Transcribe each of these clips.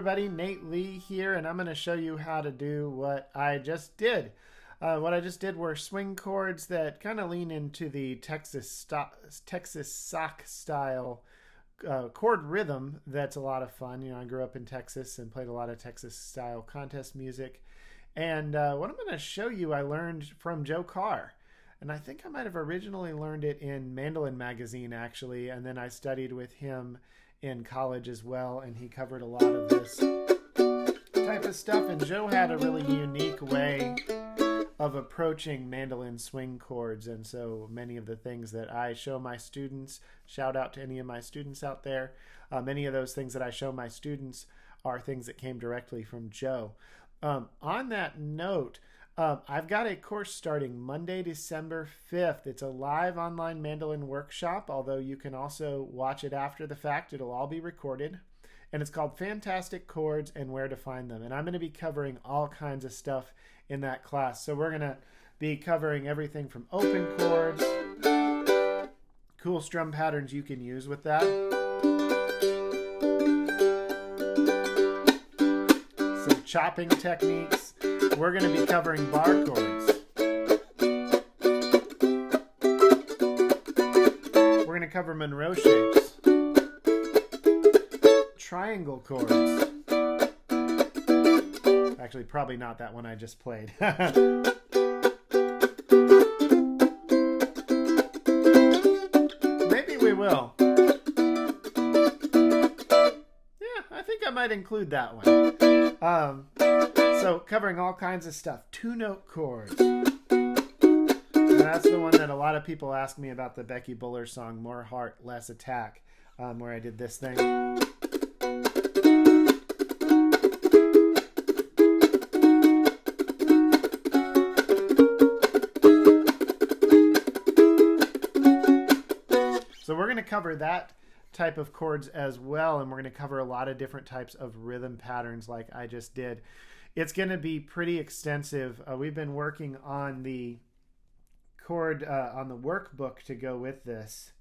everybody, Nate Lee here, and I'm going to show you how to do what I just did. What I just did were swing chords that kind of lean into the Texas sock style chord rhythm. That's a lot of fun. You know, I grew up in Texas and played a lot of Texas style contest music. And what I'm going to show you, I learned from Joe Carr. And I think I might have originally learned it in Mandolin magazine, actually, and then I studied with him in college as well, and he covered a lot of this type of stuff. And Joe had a really unique way of approaching mandolin swing chords, and so many of the things that I show my students, shout out to any of my students out there, many of those things that I show my students are things that came directly from Joe. On that note, I've got a course starting Monday, December 5th. It's a live online mandolin workshop, although you can also watch it after the fact. It'll all be recorded. And it's called Fantastic Chords and Where to Find Them. And I'm going to be covering all kinds of stuff in that class. So we're going to be covering everything from open chords, cool strum patterns you can use with that, some chopping techniques. We're going to be covering bar chords. We're going to cover Monroe shapes, triangle chords. Actually, probably not that one I just played. Maybe we will. Yeah, I think I might include that one. So covering all kinds of stuff. Two-note chords. And that's the one that a lot of people ask me about, the Becky Buller song, More Heart, Less Attack, where I did this thing. So we're going to cover that type of chords as well, and we're going to cover a lot of different types of rhythm patterns like I just did. It's going to be pretty extensive. We've been working on the chord, on the workbook to go with this.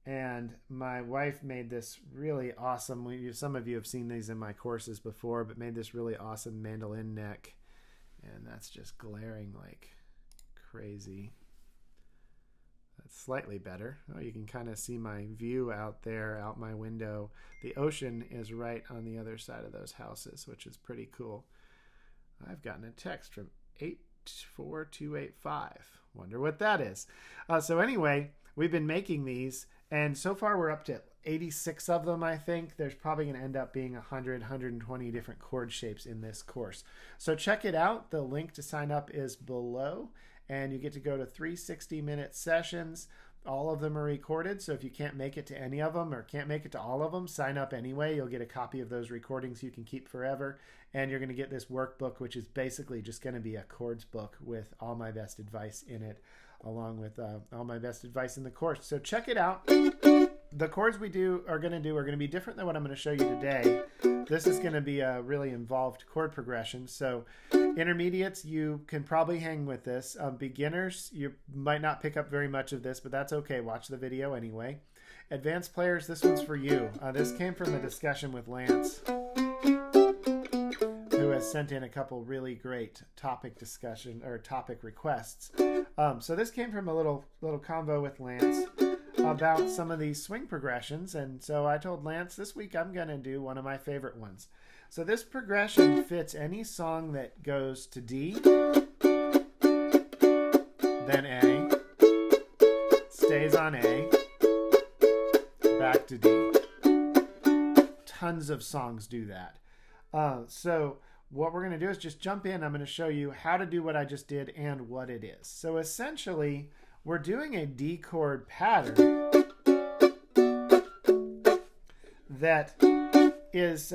And my wife made this really awesome, some of you have seen these in my courses before, but made this really awesome mandolin neck. And that's just glaring like crazy. That's slightly better. Oh, you can kind of see my view out there, out my window. The ocean is right on the other side of those houses, which is pretty cool. I've gotten a text from 84285. Wonder what that is. So anyway, we've been making these, and so far we're up to 86 of them, I think. There's probably going to end up being 100, 120 different chord shapes in this course. So check it out. The link to sign up is below, and you get to go to 360-minute sessions. All of them are recorded, so if you can't make it to any of them or can't make it to all of them, sign up anyway. You'll get a copy of those recordings you can keep forever, and you're going to get this workbook, which is basically just going to be a chords book with all my best advice in it, along with all my best advice in the course. So check it out. The chords we are going to be different than what I'm going to show you today. This is going to be a really involved chord progression. So intermediates, you can probably hang with this. Beginners, you might not pick up very much of this, but that's okay. Watch the video anyway. Advanced players, this one's for you. This came from a discussion with Lance, who has sent in a couple really great topic discussion or topic requests. So this came from a little convo with Lance about some of these swing progressions, and so I told Lance this week I'm going to do one of my favorite ones. So this progression fits any song that goes to D, then A, stays on A, back to D. Tons of songs do that. So what we're going to do is just jump in. I'm going to show you how to do what I just did and what it is. So essentially, we're doing a D chord pattern that is,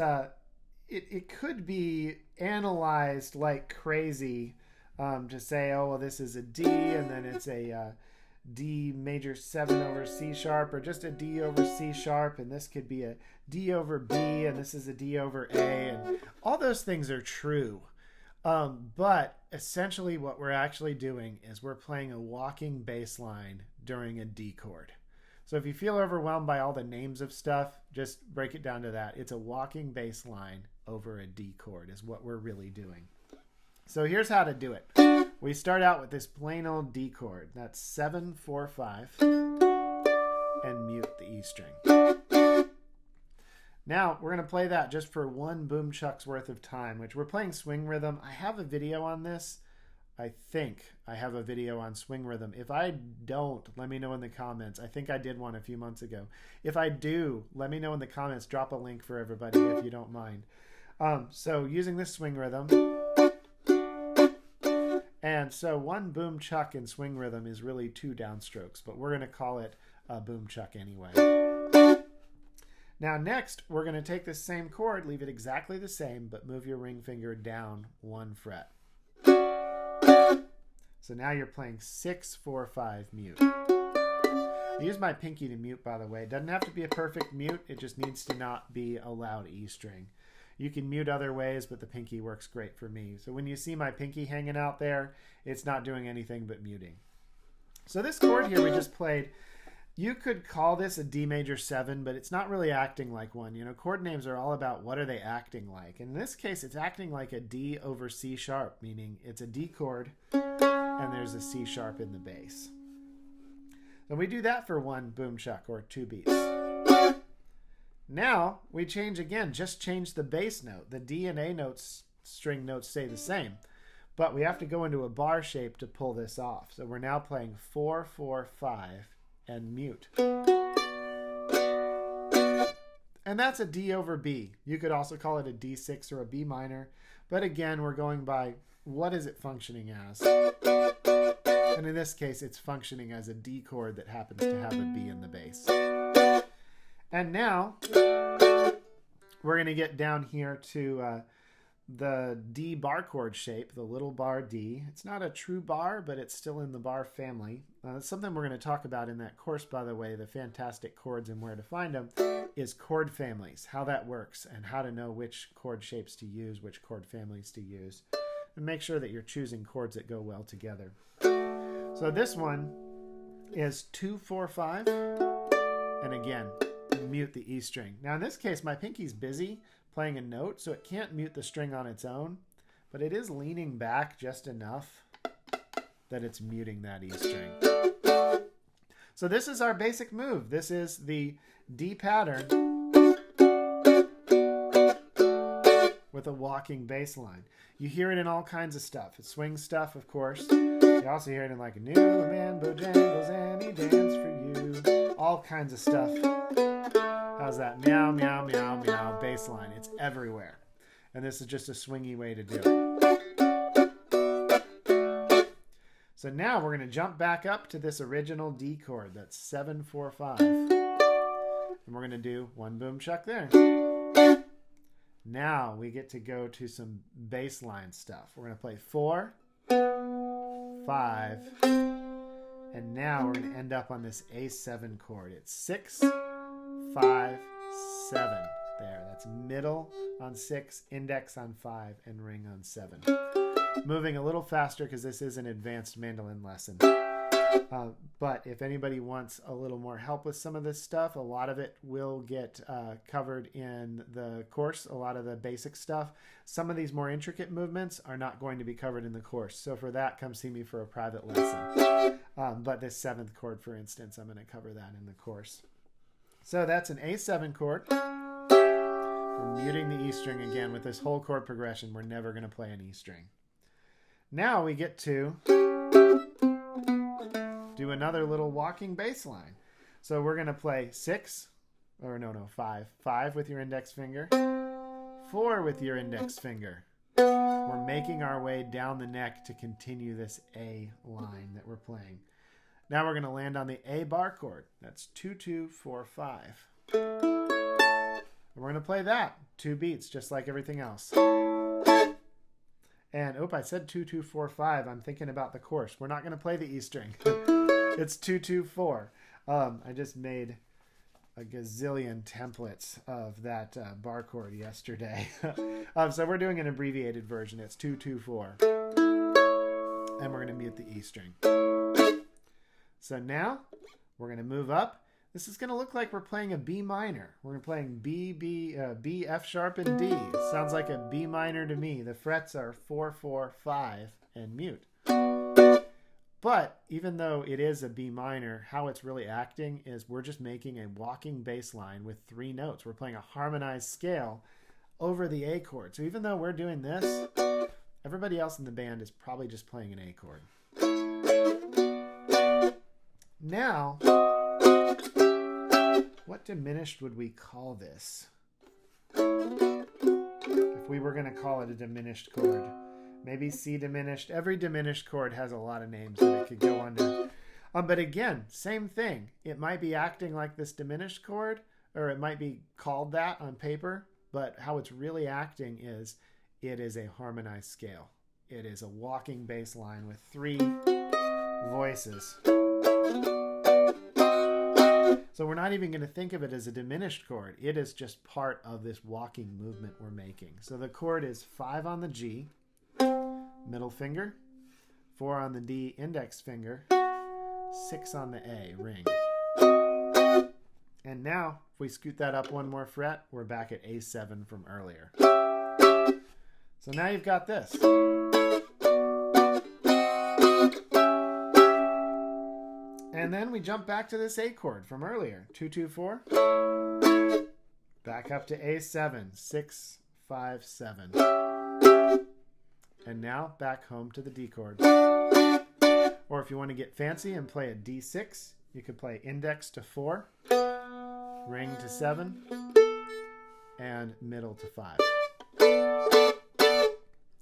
it could be analyzed like crazy to say, oh, well, this is a D, and then it's a D major 7 over C sharp, or just a D over C sharp, and this could be a D over B, and this is a D over A, and all those things are true. But essentially what we're actually doing is we're playing a walking bass line during a D chord. So if you feel overwhelmed by all the names of stuff, just break it down to that. It's a walking bass line over a D chord is what we're really doing. So here's how to do it. We start out with this plain old D chord. That's 7, 4, 5, and mute the E string. Now we're going to play that just for one 𝘁𝗶𝗀𝗃's worth of time, which we're playing swing rhythm. I have a video on this. I think I have a video on swing rhythm. If I don't, let me know in the comments. I think I did one a few months ago. If I do, let me know in the comments. Drop a link for everybody if you don't mind. So using this swing rhythm. And so one 𝘁𝗀𝗃 in swing rhythm is really 2 downstrokes, but we're going to call it a 𝘁𝗃 anyway. Now next, we're going to take this same chord, leave it exactly the same, but move your ring finger down 1 fret. So now you're playing 6, 4, 5, mute. I use my pinky to mute, by the way. It doesn't have to be a perfect mute. It just needs to not be a loud E string. You can mute other ways, but the pinky works great for me. So when you see my pinky hanging out there, it's not doing anything but muting. So this chord here we just played, you could call this a D major 7, but it's not really acting like one. You know, chord names are all about what are they acting like. In this case, it's acting like a D over C sharp, meaning it's a D chord and there's a C sharp in the bass. And we do that for one 𝘁𝗀𝗃 or 2 beats. Now we change again, just change the bass note. The D and A notes, string notes stay the same, but we have to go into a bar shape to pull this off. So we're now playing 4, 4, 5 and mute. And that's a D over B. You could also call it a D6 or a B minor, but again, we're going by what is it functioning as? And in this case, it's functioning as a D chord that happens to have a B in the bass. And now we're going to get down here to the D bar chord shape, the little bar D. It's not a true bar, but it's still in the bar family. It's something we're going to talk about in that course, by the way, the fantastic chords and where to find them, is chord families, how that works, and how to know which chord shapes to use, which chord families to use. And make sure that you're choosing chords that go well together. So this one is 2, 4, 5, and again, mute the E string. Now in this case, my pinky's busy playing a note, so it can't mute the string on its own, but it is leaning back just enough that it's muting that E string. So this is our basic move. This is the D pattern with a walking bass line. You hear it in all kinds of stuff. It's swing stuff, of course. You also hear it in like a new man bojangles and he dance for you. All kinds of stuff. How's that? Meow, meow, meow, meow bass line. It's everywhere. And this is just a swingy way to do it. So now we're going to jump back up to this original D chord. That's 7, 4, 5. And we're going to do one 𝘁𝗀𝗃 there. Now we get to go to some bass line stuff. We're going to play 4, 5, and now we're going to end up on this A7 chord. It's 6, 5, 7. There, that's middle on 6, index on 5, and ring on 7. Moving a little faster because this is an advanced mandolin lesson. But if anybody wants a little more help with some of this stuff, a lot of it will get covered in the course, a lot of the basic stuff. Some of these more intricate movements are not going to be covered in the course. So for that, come see me for a private lesson. But this 7th chord, for instance, I'm going to cover that in the course. So that's an A7 chord. We're muting the E string again with this whole chord progression. We're never going to play an E string. Now we get to do another little walking bass line. So we're going to play 6, or no, 5. 5 with your index finger. 4 with your index finger. We're making our way down the neck to continue this A line that we're playing. Now we're going to land on the A bar chord. That's 2, 2, 4, 5. And we're going to play that 2 beats, just like everything else. And, I said 2, 2, 4, 5. I'm thinking about the course. We're not going to play the E string. It's 2, 2, 4. I just made a gazillion templates of that bar chord yesterday. So we're doing an abbreviated version. It's 2, 2, 4. And we're going to mute the E string. So now we're going to move up. this is going to look like we're playing a B minor. We're playing B, F sharp, and D. It sounds like a B minor to me. The frets are 4, 4, 5, and mute. But even though it is a B minor, how it's really acting is we're just making a walking bass line with 3 notes. We're playing a harmonized scale over the A chord. So even though we're doing this, everybody else in the band is probably just playing an A chord. Now, what diminished would we call this? If we were going to call it a diminished chord. Maybe C diminished. Every diminished chord has a lot of names that it could go under. But again, same thing. It might be acting like this diminished chord, or it might be called that on paper, but how it's really acting is it is a harmonized scale. It is a walking bass line with 3 voices. So we're not even going to think of it as a diminished chord. It is just part of this walking movement we're making. So the chord is 5 on the G, middle finger, 4 on the D, index finger, 6 on the A, ring. And now, if we scoot that up 1 more fret, we're back at A7 from earlier. So now you've got this. And then we jump back to this A chord from earlier. 2, 2, 4. Back up to A7, 6, 5, 7. And now back home to the D chord. Or if you want to get fancy and play a D6, you could play index to 4, ring to 7, and middle to 5.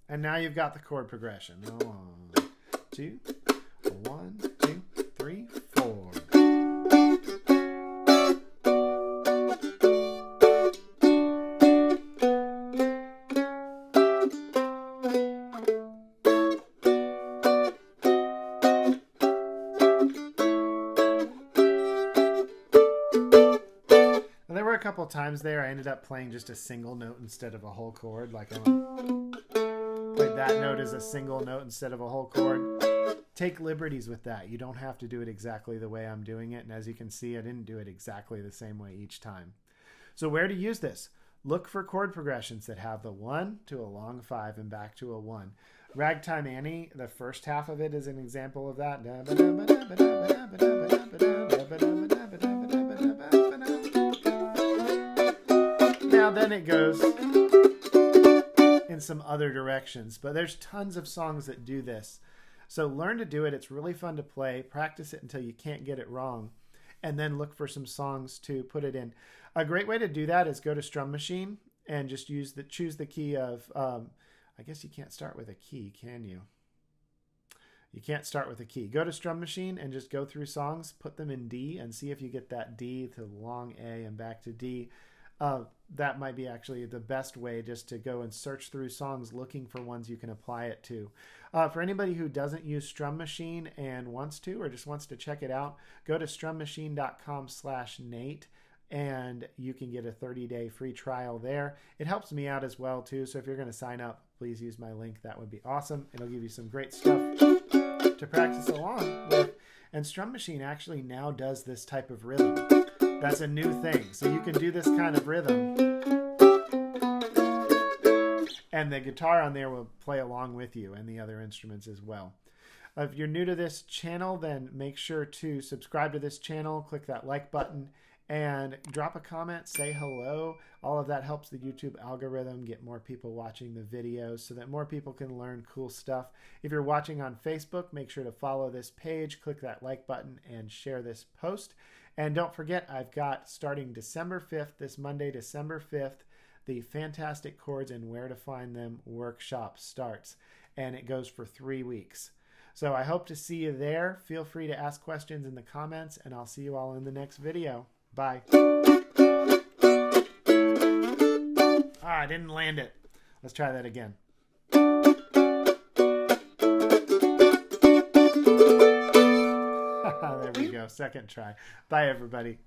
And now you've got the chord progression. 1, 2, 1, 2, 3, 4. A couple times there I ended up playing just a single note instead of a whole chord, like I played that note as a single note instead of a whole chord. Take liberties with that. You don't have to do it exactly the way I'm doing it, and as you can see, I didn't do it exactly the same way each time. So where to use this? Look for chord progressions that have the 1 to a long 5 and back to a 1. Ragtime Annie, the first half of it is an example of that. Now then it goes in some other directions, but there's tons of songs that do this. So learn to do it. It's really fun to play. Practice it until you can't get it wrong, and then look for some songs to put it in. A great way to do that is go to Strum Machine and just choose the key of, I guess you can't start with a key, can you? You can't start with a key. Go to Strum Machine and just go through songs, put them in D, and see if you get that D to long A and back to D. That might be actually the best way, just to go and search through songs looking for ones you can apply it to. For anybody who doesn't use Strum Machine and wants to, or just wants to check it out, go to strummachine.com/Nate and you can get a 30-day free trial there. It helps me out as well too, so if you're going to sign up, please use my link. That would be awesome. It'll give you some great stuff to practice along with. And Strum Machine actually now does this type of rhythm. That's a new thing. So you can do this kind of rhythm, and the guitar on there will play along with you, and the other instruments as well. If you're new to this channel, then make sure to subscribe to this channel, click that like button, and drop a comment, say hello. All of that helps the YouTube algorithm get more people watching the videos so that more people can learn cool stuff. If you're watching on Facebook, make sure to follow this page, click that like button, and share this post. And don't forget, I've got, starting December 5th, this Monday, December 5th, the Fantastic Chords and Where to Find Them workshop starts. And it goes for 3 weeks. So I hope to see you there. Feel free to ask questions in the comments, and I'll see you all in the next video. Bye. I didn't land it. Let's try that again. There we go. Second try. Bye, everybody.